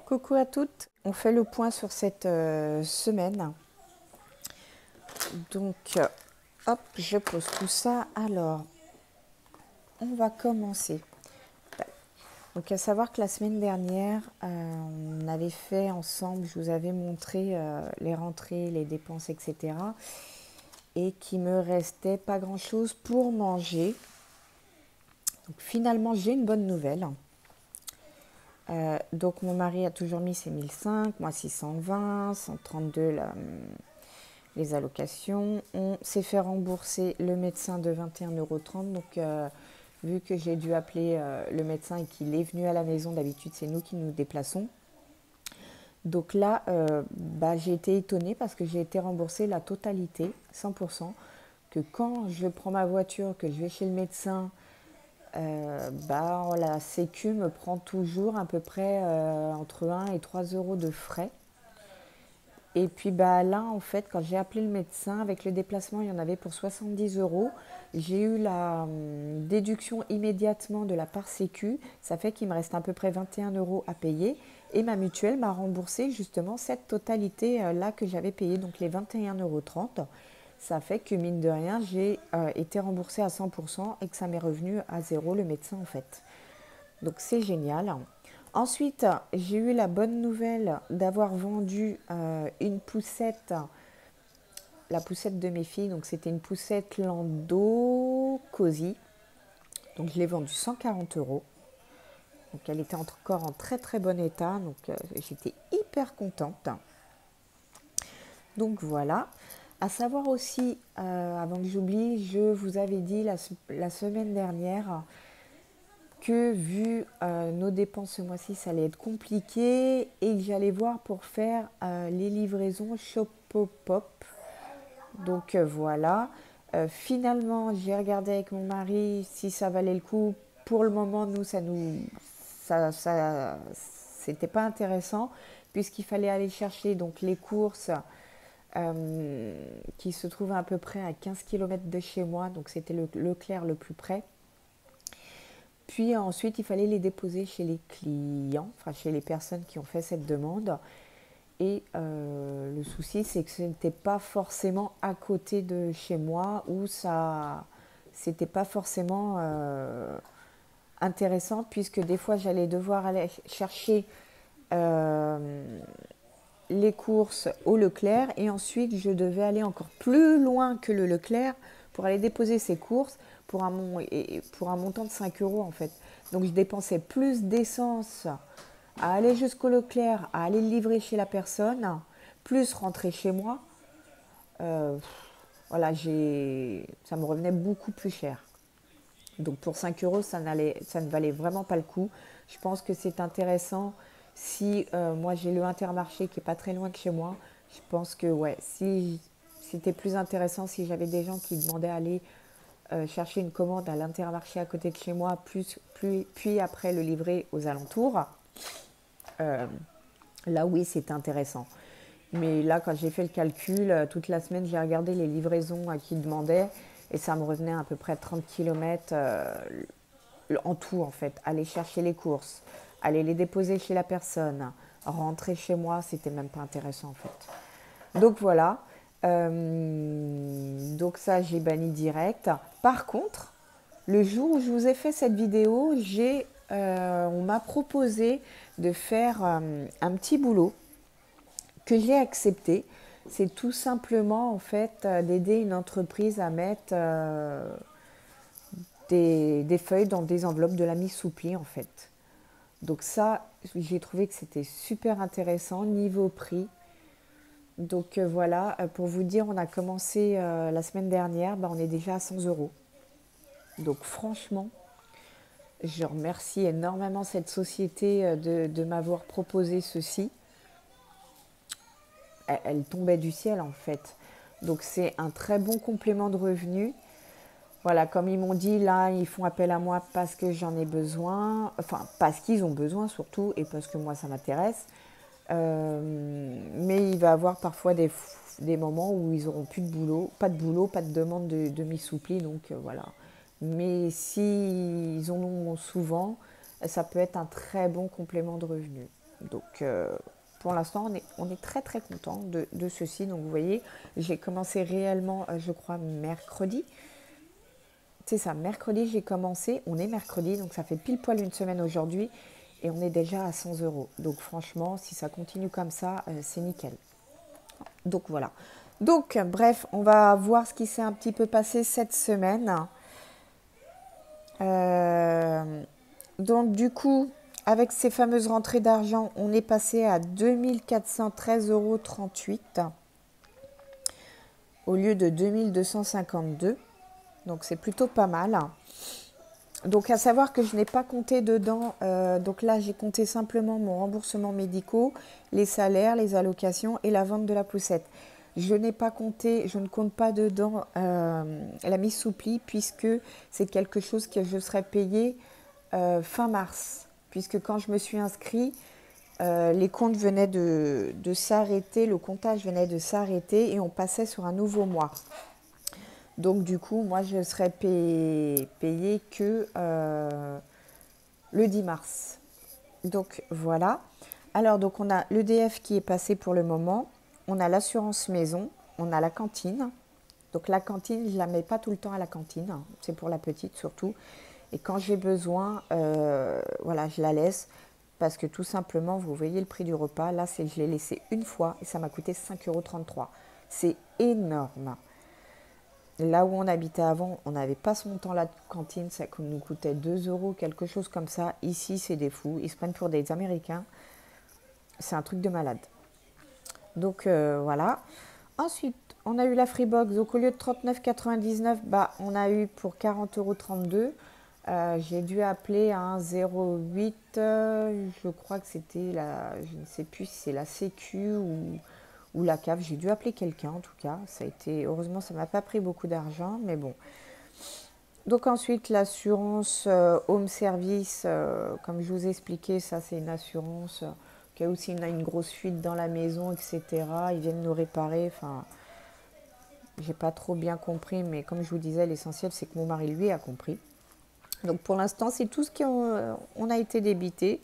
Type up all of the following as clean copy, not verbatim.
Coucou à toutes, on fait le point sur cette semaine. Donc, hop, je pose tout ça. Alors, on va commencer. Donc, à savoir que la semaine dernière, on avait fait ensemble, je vous avais montré les rentrées, les dépenses, etc. Et qu'il me restait pas grand-chose pour manger. Donc, finalement, j'ai une bonne nouvelle. Donc, mon mari a toujours mis ses 1005, moi 620, 132 là, les allocations. On s'est fait rembourser le médecin de 21,30 €. Donc, vu que j'ai dû appeler le médecin et qu'il est venu à la maison, d'habitude c'est nous qui nous déplaçons. Donc là, j'ai été étonnée parce que j'ai été remboursée la totalité, 100%. Que quand je prends ma voiture, que je vais chez le médecin, la Sécu me prend toujours à peu près entre 1 et 3 € de frais. Et puis là, en fait, quand j'ai appelé le médecin, avec le déplacement, il y en avait pour 70 €. J'ai eu la déduction immédiatement de la part Sécu. Ça fait qu'il me reste à peu près 21 € à payer. Et ma mutuelle m'a remboursé justement cette totalité-là que j'avais payée, donc les 21,30 €. Ça fait que mine de rien, j'ai été remboursée à 100% et que ça m'est revenu à zéro le médecin en fait. Donc c'est génial. Ensuite, j'ai eu la bonne nouvelle d'avoir vendu une poussette, la poussette de mes filles. Donc c'était une poussette Lando Cozy. Donc je l'ai vendue 140 €. Donc elle était encore en très très bon état. Donc j'étais hyper contente. Donc voilà. À savoir aussi, avant que j'oublie, je vous avais dit la semaine dernière que vu nos dépenses ce mois-ci, ça allait être compliqué et que j'allais voir pour faire les livraisons Shopopop. Donc voilà. Finalement, j'ai regardé avec mon mari si ça valait le coup. Pour le moment, nous, c'était pas intéressant puisqu'il fallait aller chercher donc les courses qui se trouvaient à peu près à 15 km de chez moi. Donc c'était le Leclerc le plus près. Puis ensuite, il fallait les déposer chez les clients, enfin chez les personnes qui ont fait cette demande. Et le souci, c'est que ce n'était pas forcément à côté de chez moi ou ça, c'était pas forcément intéressant puisque des fois, j'allais devoir aller chercher les courses au Leclerc et ensuite, je devais aller encore plus loin que le Leclerc pour aller déposer ces courses pour un montant de 5 € en fait. Donc je dépensais plus d'essence à aller jusqu'au Leclerc, à aller le livrer chez la personne, plus rentrer chez moi. Euh, voilà, ça me revenait beaucoup plus cher. Donc pour 5 €, ça ne valait vraiment pas le coup. Je pense que c'est intéressant si moi j'ai le Intermarché qui est pas très loin de chez moi. Je pense que ouais, si c'était plus intéressant si j'avais des gens qui demandaient à aller chercher une commande à l'Intermarché à côté de chez moi, puis après le livrer aux alentours. Euh, Là oui, c'est intéressant. Mais là, quand j'ai fait le calcul, toute la semaine, j'ai regardé les livraisons à qui demandaient et ça me revenait à peu près 30 km en tout en fait. Aller chercher les courses, aller les déposer chez la personne, rentrer chez moi, c'était même pas intéressant en fait. Donc voilà. Donc ça, j'ai banni direct. Par contre, le jour où je vous ai fait cette vidéo, on m'a proposé de faire un petit boulot que j'ai accepté. C'est tout simplement en fait d'aider une entreprise à mettre des feuilles dans des enveloppes de la mi-soupli en fait. Donc ça, j'ai trouvé que c'était super intéressant niveau prix. Donc voilà, pour vous dire, on a commencé la semaine dernière, on est déjà à 100 €. Donc franchement, je remercie énormément cette société de m'avoir proposé ceci. Elle tombait du ciel en fait. Donc c'est un très bon complément de revenu. Voilà, comme ils m'ont dit, là, ils font appel à moi parce que j'en ai besoin, enfin parce qu'ils ont besoin surtout et parce que moi ça m'intéresse. Mais il va y avoir parfois des moments où ils n'auront plus de boulot, pas de demande de mi-soupli, donc voilà. Mais s'ils en ont souvent, ça peut être un très bon complément de revenu. Donc, pour l'instant, on est très très content de ceci. Donc, vous voyez, j'ai commencé réellement, je crois, mercredi. C'est ça, mercredi, j'ai commencé. On est mercredi, donc ça fait pile poil une semaine aujourd'hui. Et on est déjà à 100 euros. Donc, franchement, si ça continue comme ça, c'est nickel. Donc, voilà. Donc, bref, on va voir ce qui s'est un petit peu passé cette semaine. Donc, du coup, avec ces fameuses rentrées d'argent, on est passé à 2413,38 € au lieu de 2252. Donc, c'est plutôt pas mal. Donc, à savoir que je n'ai pas compté dedans. Donc là, j'ai compté simplement mon remboursement médicaux, les salaires, les allocations et la vente de la poussette. Je n'ai pas compté, je ne compte pas dedans la mise sous pli puisque c'est quelque chose que je serai payée fin mars. Puisque quand je me suis inscrite, les comptes venaient de s'arrêter, le comptage venait de s'arrêter et on passait sur un nouveau mois. Donc du coup, moi je serai payée que le 10 mars. Donc voilà. Alors donc on a l'EDF qui est passé pour le moment. On a l'assurance maison, on a la cantine. Donc la cantine, je ne la mets pas tout le temps à la cantine, c'est pour la petite surtout. Et quand j'ai besoin, voilà, je la laisse parce que tout simplement, vous voyez le prix du repas, là, je l'ai laissé une fois et ça m'a coûté 5,33 €. C'est énorme. Là où on habitait avant, on n'avait pas ce montant-là de cantine, ça nous coûtait 2 €, quelque chose comme ça. Ici, c'est des fous, ils se prennent pour des Américains. C'est un truc de malade. Donc voilà. Ensuite, on a eu la Freebox. Donc au lieu de 39,99 €, bah, on a eu pour 40,32 €. J'ai dû appeler un 08, je crois que c'était je ne sais plus si c'est la Sécu ou la CAF. J'ai dû appeler quelqu'un en tout cas. Ça a été, heureusement, ça ne m'a pas pris beaucoup d'argent, mais bon. Donc ensuite, l'assurance home service, comme je vous ai expliqué, ça c'est une assurance cas où s'il y a une grosse fuite dans la maison, etc. Ils viennent nous réparer. Enfin, j'ai pas trop bien compris, mais comme je vous disais, l'essentiel c'est que mon mari lui a compris. Donc pour l'instant, c'est tout ce qu'on a été débité.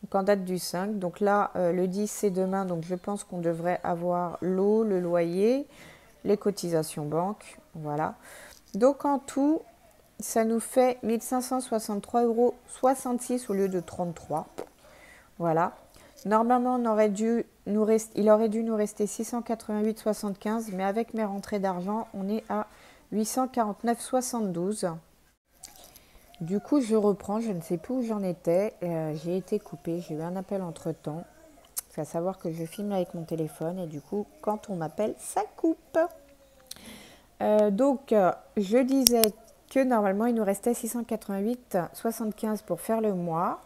Donc en date du 5. Donc là, le 10 c'est demain. Donc je pense qu'on devrait avoir l'eau, le loyer, les cotisations banque. Voilà. Donc en tout, ça nous fait 1563,66 € au lieu de 33. Voilà. Normalement, il aurait dû nous rester 688,75, mais avec mes rentrées d'argent, on est à 849,72. Du coup, je reprends, je ne sais plus où j'en étais. J'ai été coupée, j'ai eu un appel entre-temps. Il faut savoir que je filme avec mon téléphone et du coup, quand on m'appelle, ça coupe. Donc, je disais que normalement, il nous restait 688,75 pour faire le mois.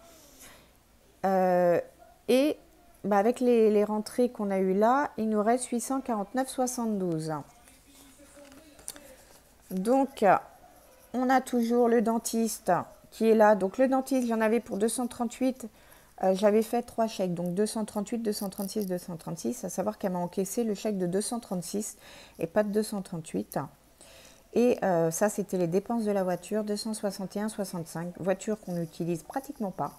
Et bah, avec les rentrées qu'on a eues là, il nous reste 849,72. Donc, on a toujours le dentiste qui est là. Donc, le dentiste, j'en avais pour 238. J'avais fait 3 chèques. Donc, 238, 236, 236. À savoir qu'elle m'a encaissé le chèque de 236 et pas de 238. Et ça, c'était les dépenses de la voiture, 261,65. Voiture qu'on n'utilise pratiquement pas.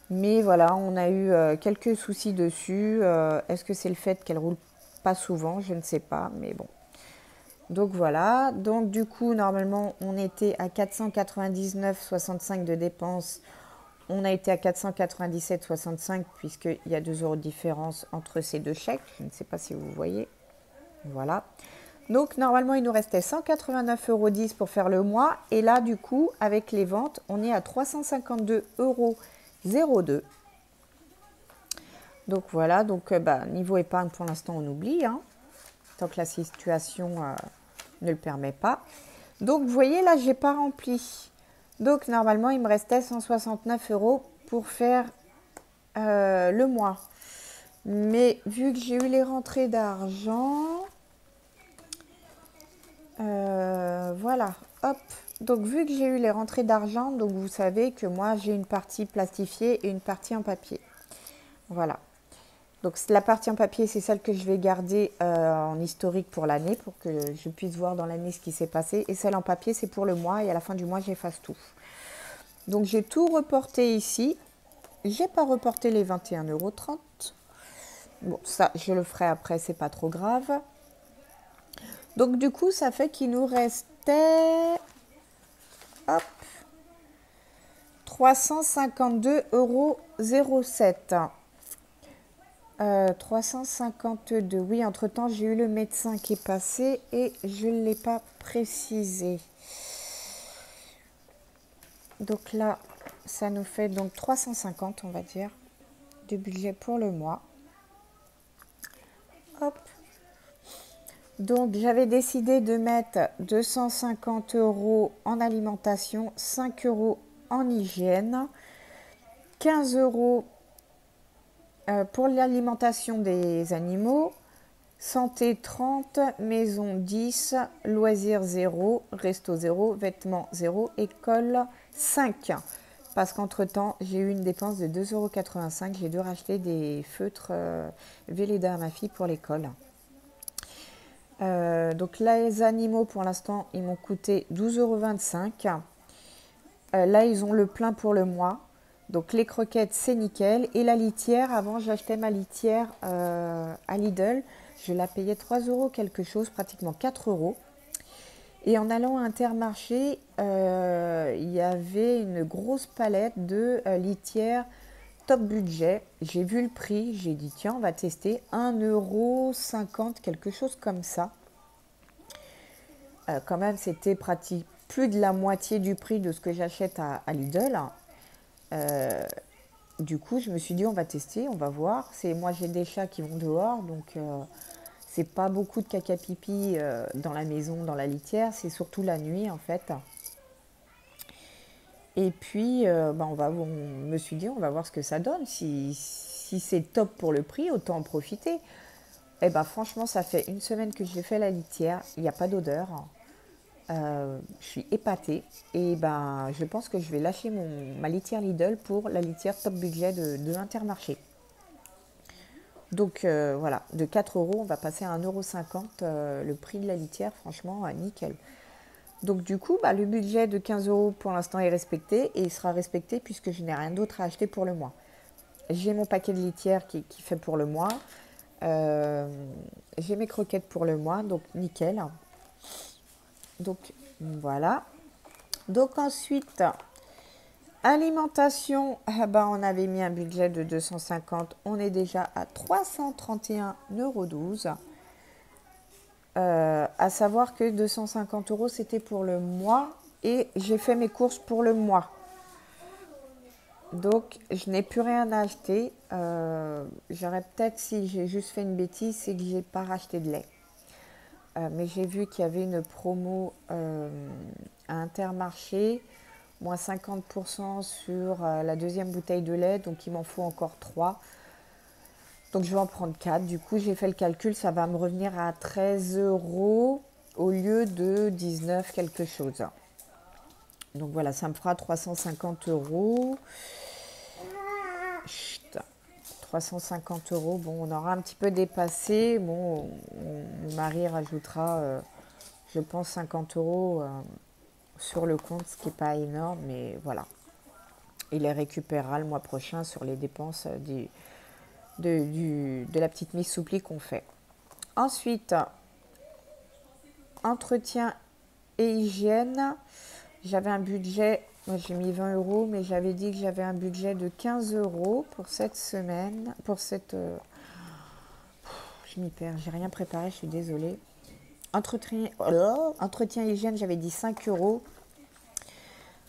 Mais voilà, on a eu quelques soucis dessus. Est-ce que c'est le fait qu'elle roule pas souvent? Je ne sais pas, mais bon. Donc voilà. Donc du coup, normalement, on était à 499,65 de dépenses. On a été à 497,65 puisqu'il y a 2 € de différence entre ces deux chèques. Je ne sais pas si vous voyez. Voilà. Donc normalement, il nous restait 189,10 € pour faire le mois. Et là, du coup, avec les ventes, on est à 352,02 €. Donc voilà, donc niveau épargne, pour l'instant, on oublie, hein, tant que la situation ne le permet pas. Donc vous voyez, là, je n'ai pas rempli. Donc normalement, il me restait 169 € pour faire le mois. Mais vu que j'ai eu les rentrées d'argent, voilà, hop. Donc vu que j'ai eu les rentrées d'argent, donc vous savez que moi, j'ai une partie plastifiée et une partie en papier. Voilà. Donc la partie en papier, c'est celle que je vais garder en historique pour l'année, pour que je puisse voir dans l'année ce qui s'est passé. Et celle en papier, c'est pour le mois, et à la fin du mois, j'efface tout. Donc j'ai tout reporté ici. j'ai pas reporté les 21,30 €. Bon, ça, je le ferai après, c'est pas trop grave. Donc, du coup, ça fait qu'il nous restait, hop, 352,07 €. 352. Oui, entre-temps, j'ai eu le médecin qui est passé et je ne l'ai pas précisé. Donc là, ça nous fait donc 350, on va dire, de budget pour le mois. Hop. Donc, j'avais décidé de mettre 250 € en alimentation, 5 € en hygiène, 15 € pour l'alimentation des animaux, santé 30, maison 10, loisirs 0, resto 0, vêtements 0, école 5. Parce qu'entre-temps, j'ai eu une dépense de 2,85 €. J'ai dû racheter des feutres Velleda à ma fille pour l'école. Donc là, les animaux, pour l'instant, ils m'ont coûté 12,25 €. Là, ils ont le plein pour le mois. Donc les croquettes, c'est nickel. Et la litière, avant, j'achetais ma litière à Lidl. Je la payais 3 € quelque chose, pratiquement 4 €. Et en allant à Intermarché, il y avait une grosse palette de litière top budget. J'ai vu le prix, j'ai dit tiens, on va tester 1,50 €, quelque chose comme ça. Quand même, c'était pratique, plus de la moitié du prix de ce que j'achète à Lidl. Du coup, je me suis dit on va tester, on va voir. Moi, j'ai des chats qui vont dehors, donc c'est pas beaucoup de caca pipi dans la maison, dans la litière, c'est surtout la nuit en fait. Et puis, on me suis dit, on va voir ce que ça donne. Si c'est top pour le prix, autant en profiter. Et franchement, ça fait une semaine que j'ai fait la litière. Il n'y a pas d'odeur. Je suis épatée. Et je pense que je vais lâcher ma litière Lidl pour la litière top budget de Intermarché. Donc voilà, de 4 €, on va passer à 1,50 € le prix de la litière. Franchement, nickel. Donc du coup, le budget de 15 € pour l'instant est respecté et il sera respecté puisque je n'ai rien d'autre à acheter pour le mois. J'ai mon paquet de litière qui fait pour le mois. J'ai mes croquettes pour le mois, donc nickel. Donc voilà. Donc ensuite, alimentation, on avait mis un budget de 250, on est déjà à 331,12 €. À savoir que 250 € c'était pour le mois et j'ai fait mes courses pour le mois. Donc je n'ai plus rien à acheter. J'aurais peut-être, si j'ai juste fait une bêtise, c'est que j'ai pas racheté de lait. Mais j'ai vu qu'il y avait une promo à Intermarché, moins 50% sur la deuxième bouteille de lait, donc il m'en faut encore 3. Donc je vais en prendre 4. Du coup, j'ai fait le calcul, ça va me revenir à 13 € au lieu de 19 quelque chose. Donc voilà, ça me fera 350 €. Chut, 350 €. Bon, on aura un petit peu dépassé. Bon, mon mari rajoutera, je pense, 50 € sur le compte, ce qui n'est pas énorme, mais voilà. Il les récupérera le mois prochain sur les dépenses de la petite mise sous pli qu'on fait. Ensuite, entretien et hygiène. J'avais un budget, moi j'ai mis 20 €, mais j'avais dit que j'avais un budget de 15 € pour cette semaine. Pour cette. Je m'y perds, j'ai rien préparé, je suis désolée. Entretien et hygiène, j'avais dit 5 €.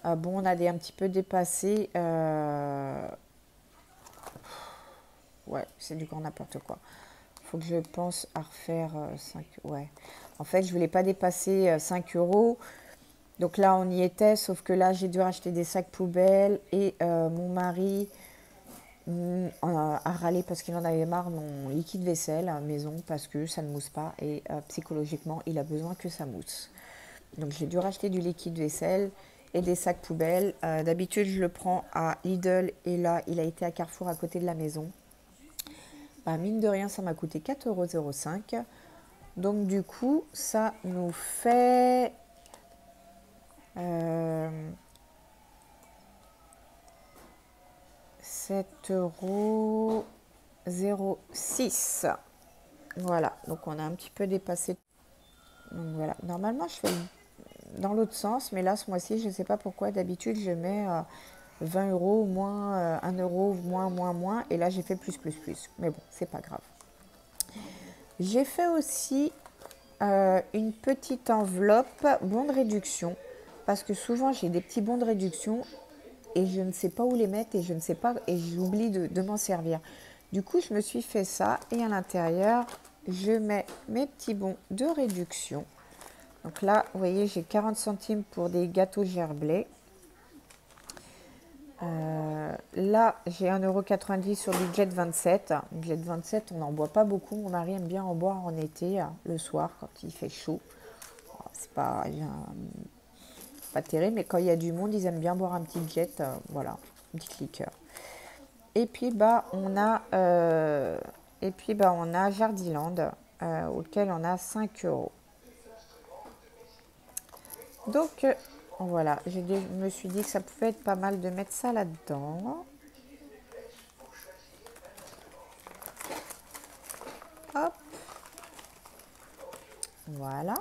Bon, on a un petit peu dépassé. Ouais, c'est du grand n'importe quoi. Faut que je pense à refaire 5. Ouais. En fait, je voulais pas dépasser 5 €. Donc là, on y était, sauf que là, j'ai dû racheter des sacs poubelles et mon mari a râlé parce qu'il en avait marre de mon liquide vaisselle à la maison parce que ça ne mousse pas et psychologiquement, il a besoin que ça mousse. Donc j'ai dû racheter du liquide vaisselle et des sacs poubelles. D'habitude, je le prends à Lidl et là, il a été à Carrefour à côté de la maison. Mine de rien, ça m'a coûté 4,05 €. Donc du coup, ça nous fait... 7,06 €. Voilà, donc on a un petit peu dépassé. Donc voilà, normalement je fais dans l'autre sens, mais là ce mois-ci, je ne sais pas pourquoi, d'habitude je mets 20 € moins 1 € moins, et là j'ai fait plus. Mais bon, c'est pas grave. J'ai fait aussi une petite enveloppe bons de réduction, parce que souvent j'ai des petits bons de réduction et je ne sais pas où les mettre et je ne sais pas et j'oublie de m'en servir. Du coup, je me suis fait ça et à l'intérieur, je mets mes petits bons de réduction. Donc là, vous voyez, j'ai 40 centimes pour des gâteaux gerblés. Là, j'ai 1,90 € sur du Jet 27. Jet 27, on n'en boit pas beaucoup. Mon mari aime bien en boire en été, le soir, quand il fait chaud. C'est pas terrible, mais quand il y a du monde, ils aiment bien boire un petit Jet. Voilà, une petite liqueur. Et puis, on a Jardiland, auquel on a 5 €. Donc, voilà, je me suis dit que ça pouvait être pas mal de mettre ça là-dedans. Hop. Voilà.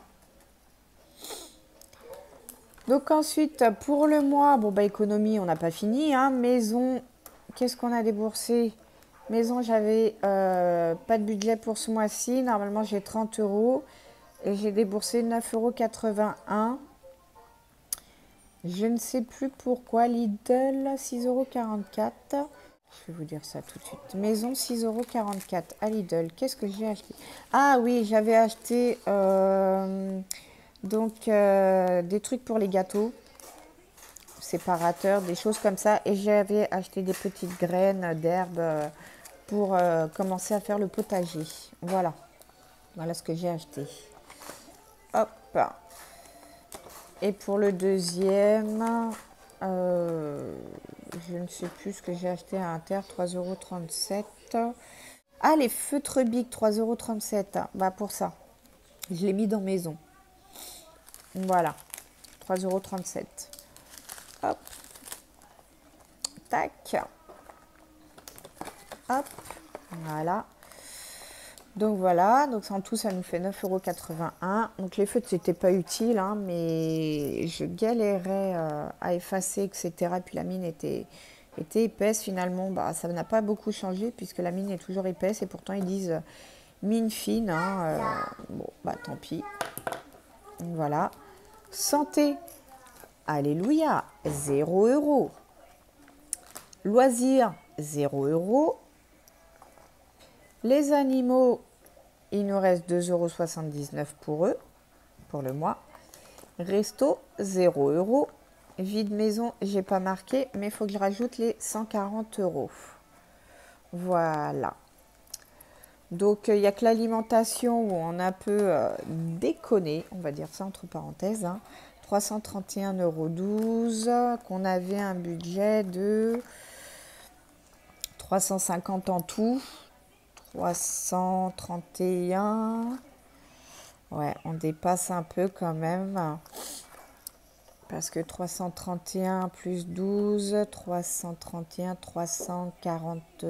Donc ensuite, pour le mois, bon bah économie, on n'a pas fini. Hein. Maison, qu'est-ce qu'on a déboursé? Maison, j'avais pas de budget pour ce mois-ci. Normalement, j'ai 30 € et j'ai déboursé 9,81 €. Je ne sais plus pourquoi. Lidl, 6,44 €. Je vais vous dire ça tout de suite. Maison, 6,44 € à Lidl. Qu'est-ce que j'ai acheté? Ah oui, j'avais acheté des trucs pour les gâteaux, séparateurs, des choses comme ça. Et j'avais acheté des petites graines d'herbe pour commencer à faire le potager. Voilà. Voilà ce que j'ai acheté. Hop. Et pour le deuxième, je ne sais plus ce que j'ai acheté à Inter, 3,37 €. Ah, les feutres Bic, 3,37 €. Bah, pour ça, je l'ai mis dans maison. Voilà, 3,37 €. Hop. Tac. Hop. Voilà. Donc voilà, donc en tout ça nous fait 9,81 €. Donc les feutres c'était pas utile, hein, mais je galérais à effacer, etc. Et puis la mine était épaisse finalement. Bah, ça n'a pas beaucoup changé puisque la mine est toujours épaisse et pourtant ils disent mine fine. Hein, bon, bah tant pis. Voilà. Santé, alléluia, 0 €. Loisirs, 0 €. Les animaux, il nous reste 2,79 € pour eux, pour le mois. Resto, 0 €. Vide maison, j'ai pas marqué, mais il faut que je rajoute les 140 €. Voilà. Donc, il n'y a que l'alimentation où on a un peu déconné, on va dire ça entre parenthèses. Hein. 331,12 €, qu'on avait un budget de 350 en tout. 331. Ouais, on dépasse un peu quand même. Parce que 331 plus 12, 331, 340,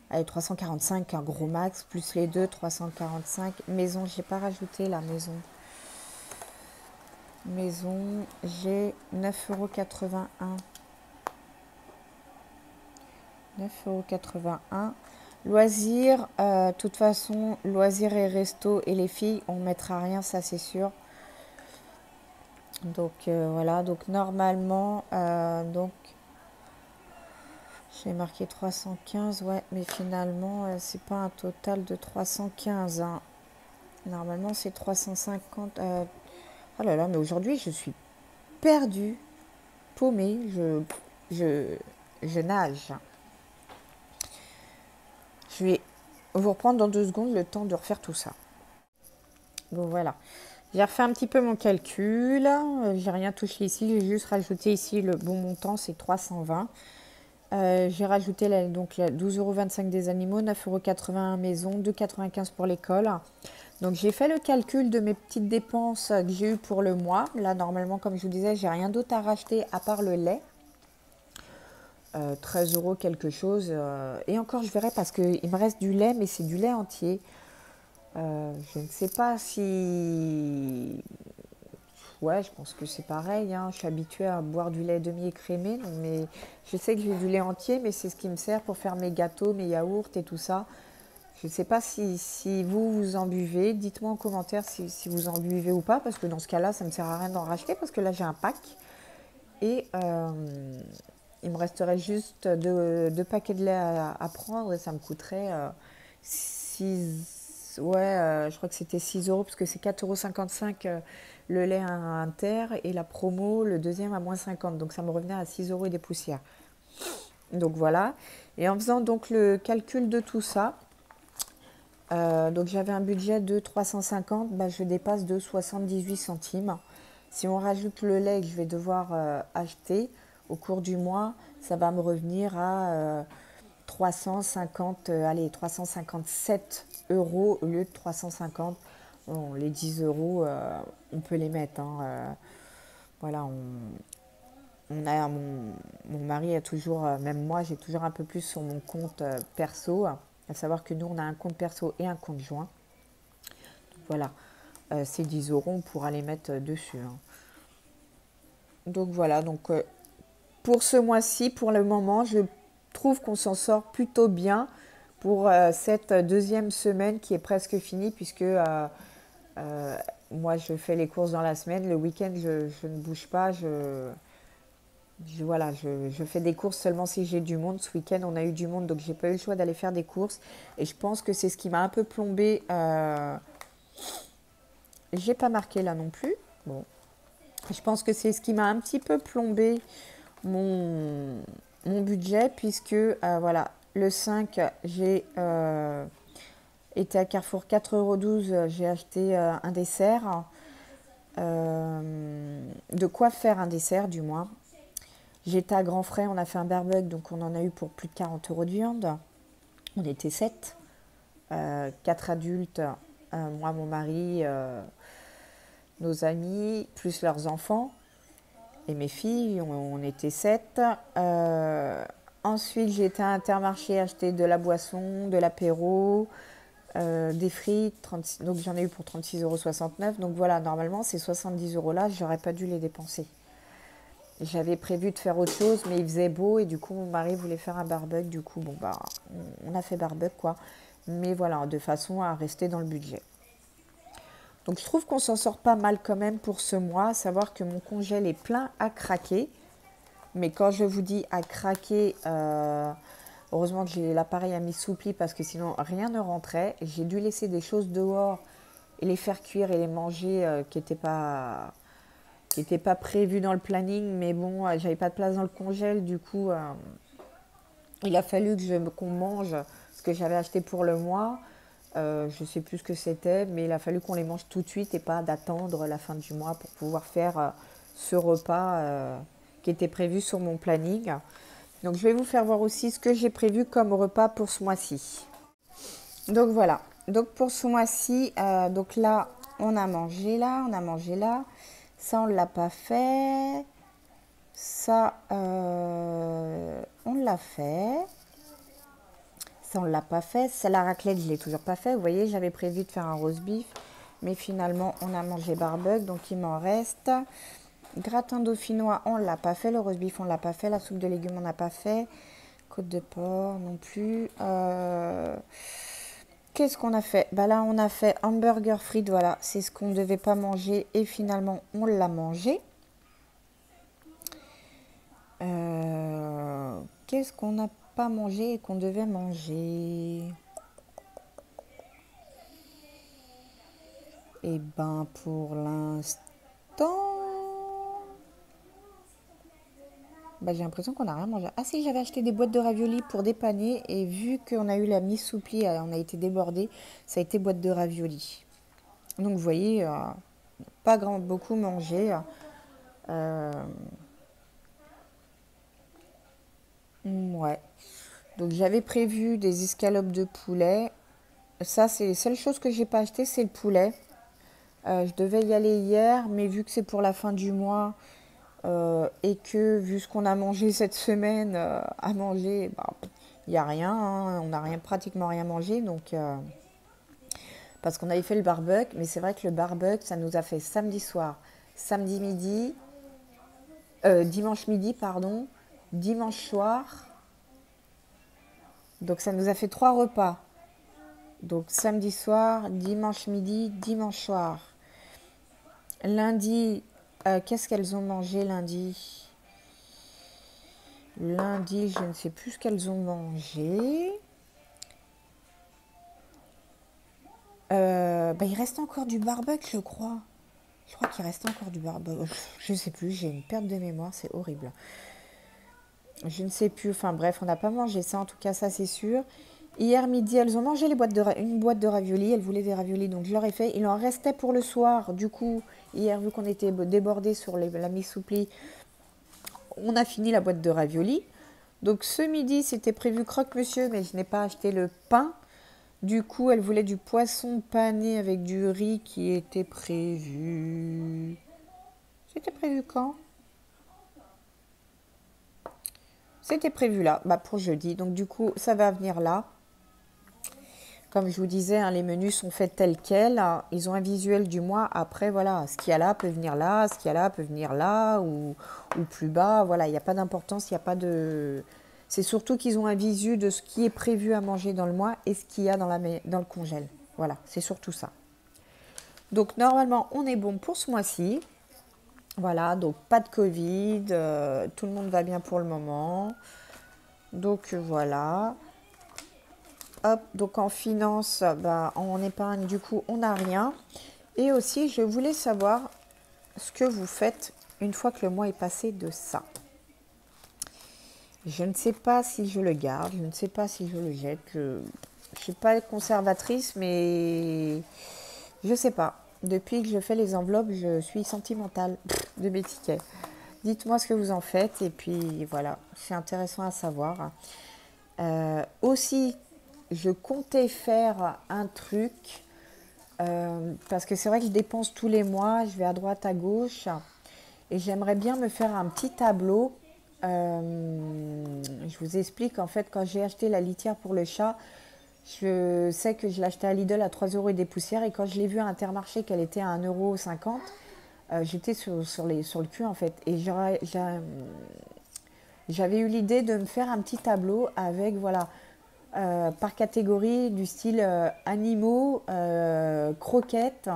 allez, 345, un gros max, plus les deux, 345. Maison, j'ai pas rajouté la maison. Maison, j'ai 9,81 €. 9,81 €. Loisirs, de toute façon, loisirs et resto et les filles, on ne mettra rien, ça c'est sûr. Donc voilà, donc normalement, j'ai marqué 315, ouais, mais finalement, c'est pas un total de 315. Hein. Normalement, c'est 350. Oh là là, mais aujourd'hui, je suis perdue, paumée, je nage. Je vais vous reprendre dans 2 secondes le temps de refaire tout ça. Bon, voilà. J'ai refait un petit peu mon calcul. J'ai rien touché ici. J'ai juste rajouté ici le bon montant, c'est 320. J'ai rajouté donc 12,25 € des animaux, 9,81 € maison, 2,95 € pour l'école. Donc j'ai fait le calcul de mes petites dépenses que j'ai eues pour le mois. Là, normalement, comme je vous disais, j'ai rien d'autre à racheter à part le lait. 13 euros quelque chose. Et encore, je verrai parce qu'il me reste du lait, mais c'est du lait entier. Je ne sais pas si... Ouais, je pense que c'est pareil, hein. Je suis habituée à boire du lait demi-écrémé, mais je sais que j'ai du lait entier, mais c'est ce qui me sert pour faire mes gâteaux, mes yaourts et tout ça. Je ne sais pas si vous, vous en buvez. Dites-moi en commentaire si vous en buvez ou pas, parce que dans ce cas-là, ça ne me sert à rien d'en racheter, parce que là, j'ai un pack. Et il me resterait juste deux paquets de lait à prendre, et ça me coûterait 6... Ouais, je crois que c'était 6 euros, parce que c'est 4,55 € le lait à un terre, et la promo, le deuxième à moins 50. Donc ça me revenait à 6 euros et des poussières. Donc voilà. Et en faisant donc le calcul de tout ça, donc j'avais un budget de 350, bah, je dépasse de 78 centimes. Si on rajoute le lait que je vais devoir acheter au cours du mois, ça va me revenir à 350, allez, 357 euros au lieu de 350. Bon, les 10 euros, on peut les mettre, hein, voilà, mon mari a toujours, même moi, j'ai toujours un peu plus sur mon compte perso. À savoir que nous, on a un compte perso et un compte joint. Voilà, ces 10 euros, on pourra les mettre dessus, hein. Donc voilà, donc pour ce mois-ci, pour le moment, je trouve qu'on s'en sort plutôt bien pour cette deuxième semaine qui est presque finie, puisque moi, je fais les courses dans la semaine. Le week-end, je ne bouge pas. Voilà, je fais des courses seulement si j'ai du monde. Ce week-end, on a eu du monde, donc j'ai pas eu le choix d'aller faire des courses. Et je pense que c'est ce qui m'a un peu plombé. J'ai pas marqué là non plus. Bon, je pense que c'est ce qui m'a un petit peu plombé mon budget, puisque voilà, le 5, j'ai été à Carrefour 4,12 €. J'ai acheté un dessert. De quoi faire un dessert, du moins. J'étais à Grand Frais, on a fait un barbecue, donc on en a eu pour plus de 40 € de viande. On était 7, 4 adultes, moi, mon mari, nos amis, plus leurs enfants et mes filles, on était 7. Ensuite, j'ai été à Intermarché acheter de la boisson, de l'apéro, des frites, 36, donc j'en ai eu pour 36,69 €. Donc voilà, normalement, ces 70 € là, j'aurais pas dû les dépenser. J'avais prévu de faire autre chose, mais il faisait beau et du coup, mon mari voulait faire un barbecue. Du coup, bon, bah, on a fait barbecue, quoi. Mais voilà, de façon à rester dans le budget. Donc, je trouve qu'on s'en sort pas mal quand même pour ce mois. À savoir que mon congèle est plein à craquer. Mais quand je vous dis à craquer, heureusement que j'ai l'appareil à mi-soupli parce que sinon, rien ne rentrait. J'ai dû laisser des choses dehors et les faire cuire et les manger qui n'était pas prévu dans le planning, mais bon, j'avais pas de place dans le congèle, du coup, il a fallu qu'on mange ce que j'avais acheté pour le mois. Je sais plus ce que c'était, mais il a fallu qu'on les mange tout de suite et pas d'attendre la fin du mois pour pouvoir faire ce repas qui était prévu sur mon planning. Donc je vais vous faire voir aussi ce que j'ai prévu comme repas pour ce mois-ci. Donc voilà, donc pour ce mois-ci, donc là, on a mangé là, on a mangé là. Ça, on ne l'a pas fait. Ça, on l'a fait. Ça, on ne l'a pas fait. Ça, la raclette, je ne l'ai toujours pas fait. Vous voyez, j'avais prévu de faire un roast beef. Mais finalement, on a mangé barbecue, donc il m'en reste. Gratin dauphinois, on ne l'a pas fait. Le roast beef, on ne l'a pas fait. La soupe de légumes, on n'a pas fait. Côte de porc, non plus. Qu'est-ce qu'on a fait? Bah là, on a fait hamburger frites, voilà. C'est ce qu'on ne devait pas manger et finalement, on l'a mangé. Qu'est-ce qu'on n'a pas mangé et qu'on devait manger? Eh ben, pour l'instant, bah, j'ai l'impression qu'on n'a rien mangé. Ah si, j'avais acheté des boîtes de raviolis pour dépanner et vu qu'on a eu la mi-soupli, on a été débordé, ça a été boîte de raviolis. Donc vous voyez, pas beaucoup mangé. Ouais. Donc j'avais prévu des escalopes de poulet. Ça, c'est les seules choses que j'ai pas achetées, c'est le poulet. Je devais y aller hier, mais vu que c'est pour la fin du mois, Et que vu ce qu'on a mangé cette semaine, à manger, bah, il n'y a rien, hein, on n'a rien, pratiquement rien mangé, donc parce qu'on avait fait le barbecue, mais c'est vrai que le barbecue, ça nous a fait samedi soir, samedi midi, dimanche midi, pardon, dimanche soir, donc ça nous a fait 3 repas. Donc samedi soir, dimanche midi, dimanche soir. Lundi, qu'est-ce qu'elles ont mangé lundi? Lundi, je ne sais plus ce qu'elles ont mangé. Bah, il reste encore du barbecue, je crois. Je crois qu'il reste encore du barbecue. Je ne sais plus, j'ai une perte de mémoire, c'est horrible. Je ne sais plus, enfin bref, on n'a pas mangé ça, en tout cas, ça c'est sûr. Hier midi, elles ont mangé une boîte de raviolis, elles voulaient des raviolis, donc je leur ai fait. Il en restait pour le soir, du coup, hier, vu qu'on était débordés sur la mi-souplie, on a fini la boîte de raviolis. Donc ce midi, c'était prévu croque-monsieur, mais je n'ai pas acheté le pain. Du coup, elle voulait du poisson pané avec du riz qui était prévu. C'était prévu quand? C'était prévu là, bah pour jeudi. Donc du coup, ça va venir là. Comme je vous disais, hein, les menus sont faits tels quels. Ils ont un visuel du mois. Après, voilà, ce qu'il y a là peut venir là, ce qu'il y a là peut venir là ou plus bas. Voilà, il n'y a pas d'importance, il n'y a pas de... C'est surtout qu'ils ont un visu de ce qui est prévu à manger dans le mois et ce qu'il y a dans le congèle. Voilà, c'est surtout ça. Donc normalement, on est bon pour ce mois-ci. Voilà, donc pas de Covid, tout le monde va bien pour le moment. Donc voilà. Hop, donc en finance, bah, en épargne, du coup, on n'a rien. Et aussi, je voulais savoir ce que vous faites une fois que le mois est passé de ça. Je ne sais pas si je le garde, je ne sais pas si je le jette. Je ne suis pas conservatrice, mais je ne sais pas. Depuis que je fais les enveloppes, je suis sentimentale de mes tickets. Dites-moi ce que vous en faites et puis voilà, c'est intéressant à savoir. Aussi, je comptais faire un truc parce que c'est vrai que je dépense tous les mois, je vais à droite, à gauche et j'aimerais bien me faire un petit tableau. Je vous explique, en fait, quand j'ai acheté la litière pour le chat, je sais que je l'achetais à Lidl à 3 euros et des poussières et quand je l'ai vue à Intermarché qu'elle était à 1,50 €, j'étais sur le cul en fait. Et j'avais eu l'idée de me faire un petit tableau avec, voilà, par catégorie du style animaux, croquettes,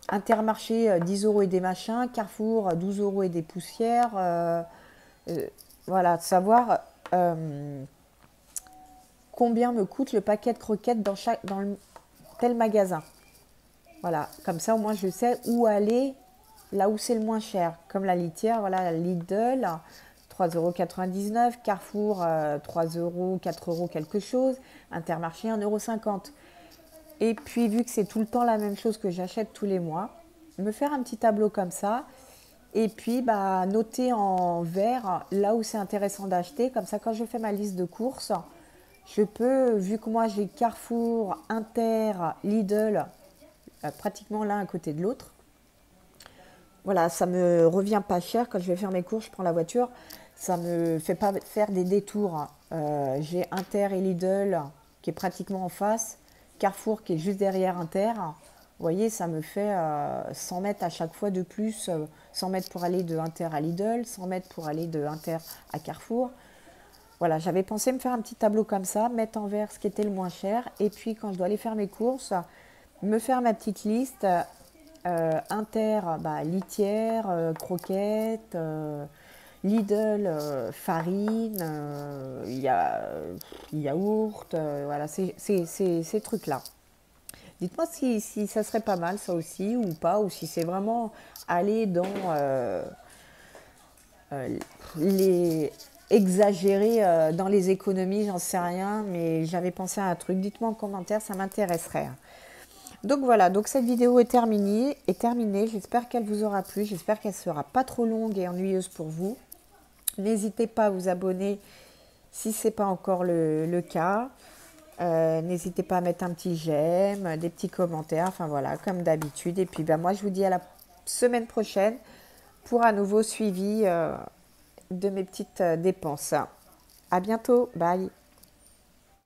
Intermarché 10 euros et des machins, Carrefour 12 euros et des poussières. Voilà, de savoir combien me coûte le paquet de croquettes dans tel magasin. Voilà, comme ça au moins je sais où aller, là où c'est le moins cher. Comme la litière, voilà, Lidl, 3,99 €, Carrefour, 3 euros, 4 euros quelque chose, Intermarché, 1,50 €. Et puis vu que c'est tout le temps la même chose que j'achète tous les mois, me faire un petit tableau comme ça, et puis bah, noter en vert là où c'est intéressant d'acheter. Comme ça, quand je fais ma liste de courses, je peux, vu que moi j'ai Carrefour, Inter, Lidl, pratiquement l'un à côté de l'autre. Voilà, ça me revient pas cher quand je vais faire mes courses, je prends la voiture. Ça me fait pas faire des détours. J'ai Inter et Lidl qui est pratiquement en face, Carrefour qui est juste derrière Inter. Vous voyez, ça me fait 100 mètres à chaque fois de plus, 100 mètres pour aller de Inter à Lidl, 100 mètres pour aller de Inter à Carrefour. Voilà, j'avais pensé me faire un petit tableau comme ça, mettre en vert ce qui était le moins cher, et puis quand je dois aller faire mes courses, me faire ma petite liste, Inter, bah, litière, croquettes, Lidl, farine, yaourt, voilà, ces trucs-là. Dites-moi si ça serait pas mal ça aussi ou pas, ou si c'est vraiment aller dans les exagérer dans les économies, j'en sais rien, mais j'avais pensé à un truc. Dites-moi en commentaire, ça m'intéresserait. Donc voilà, donc cette vidéo est terminée. J'espère qu'elle vous aura plu. J'espère qu'elle sera pas trop longue et ennuyeuse pour vous. N'hésitez pas à vous abonner si ce n'est pas encore le cas. N'hésitez pas à mettre un petit j'aime, des petits commentaires, enfin voilà, comme d'habitude. Et puis ben, moi, je vous dis à la semaine prochaine pour un nouveau suivi de mes petites dépenses. À bientôt, bye.